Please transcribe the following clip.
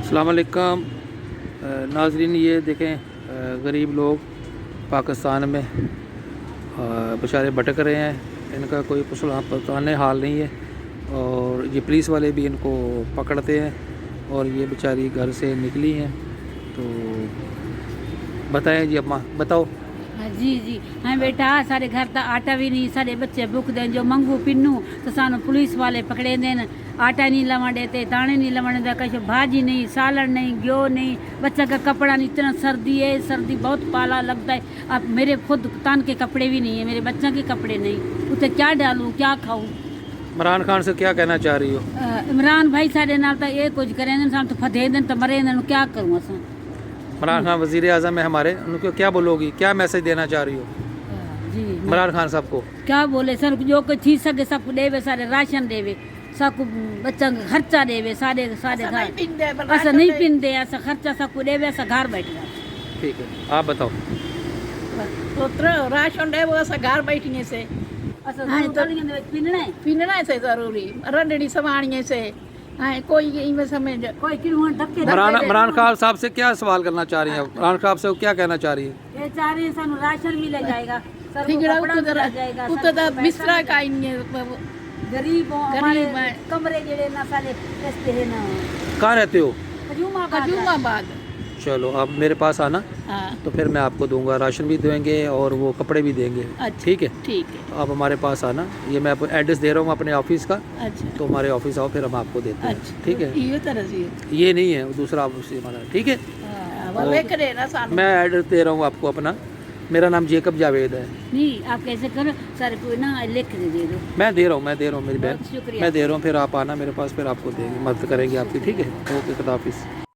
अस्सलाम वालेकुम नाज़रीन, ये देखें गरीब लोग पाकिस्तान में बेचारे भटक रहे हैं। इनका कोई पुराने हाल नहीं है और ये पुलिस वाले भी इनको पकड़ते हैं और ये बेचारी घर से निकली हैं। तो बताएं जी, अम्मा बताओ। जी जी हाँ बेटा, सारे घर तो आटा भी नहीं, सारे बच्चे भूख दें, जो मंगू पिन्नू तो सानू पुलिस वाले पकड़े देन। आटा नहीं लवण देते, दाने नहीं लवण देते, कहीं भाजी नहीं, सालन नहीं, घ्यो नहीं, बच्चा का कपड़ा नहीं। इतना सर्दी है, सर्दी बहुत पाला लगता है। अब मेरे खुद तन के कपड़े भी नहीं है, मेरे बच्चों के कपड़े नहीं, उसे क्या डालूँ, क्या खाऊँ। इमरान खान से क्या कहना चाह रही हो? इमरान भाई साढ़े नाल तो ये कुछ करें, साम तो फते दिन तो मरे दिन, क्या करूँ असा। इमरान खान वज़ीर आज़म है हमारे, उनको क्या बोलोगी, क्या मैसेज देना चाह रही हो जी इमरान खान साहब को? क्या बोले सर, जो कोई थी सके सबको देवे, सारे राशन देवे, सबको बच्चा खर्चा देवे, सारे सारे घर ऐसा नहीं पिंदे, ऐसा खर्चा सबको देवे, ऐसा घर बैठ गया। ठीक है, आप बताओ। तो राशन देवो ऐसा घर बैठने से पीना से जरूरी रंडड़ी समाने से कोई इनमें समझ कोई धक्के इमरान खान साहब से क्या सवाल करना चाह रही है? इमरान खान साहब क्या कहना चाह रही है? ये चाह रहे हैं सानू राशन मिल जाएगा, बिस्तरा का गरीब हमारे कमरे जेड़े ना सारे ऐसे है ना। कहाँ रहते हो? खजूमाबाद। चलो आप मेरे पास आना, तो फिर मैं आपको दूंगा, राशन भी देंगे और वो कपड़े भी देंगे। अच्छा, ठीक है, ठीक है। तो आप हमारे पास आना, ये मैं आपको एड्रेस दे रहा हूँ अपने ऑफिस का। अच्छा, तो हमारे ऑफिस आओ, फिर हम आपको देते हैं। अच्छा, ठीक है, ये तरह से ये नहीं है, दूसरा ऑफिस हमारा। ठीक है, मैं एड्रेस दे रहा हूँ आपको अपना। मेरा नाम जेकब जावेद है। नहीं, आप कैसे करो सर, कोई ना लिख के दे दो। मैं दे रहा हूँ मेरी बहन, शुक्रिया। मैं दे रहा हूँ, फिर आप आना मेरे पास, फिर आपको देंगे, मदद करेंगे आपकी। ठीक है, ओके, खुदा हाफिज़।